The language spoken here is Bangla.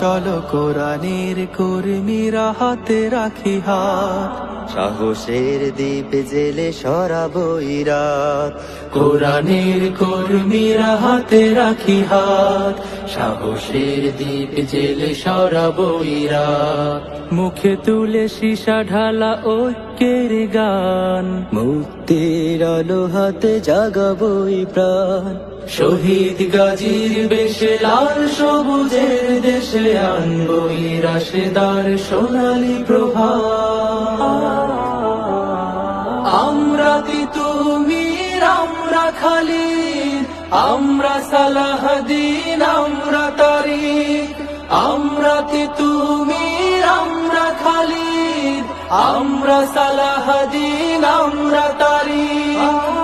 চলো কোরআনের কর্মীরা হাতে রাখি হাত, সাহসের দ্বীপ জেলে সরাবো রাত। কোরআনের কর্মীরা হাতে রাখি হাত, সাহসের দ্বীপ জেলে সরাবো রাত। মুখে তুলে সীসা ঢালা ঐক্যের গান, মুক্তির আলো হাতে জাগাবো প্রাণ। শহীদ গাজীর বেশে লাল সবুজের দেশে আনবো রাশেদার সোনালী প্রভাত। আমরা তিতুমির, আমরা খালিদ, আমরা সালাহদ্দিন, আমরা তারিক। আমরা তিতুমির, আমরা খালিদ, আমরা সালাহদ্দিন, আমরা তারিক।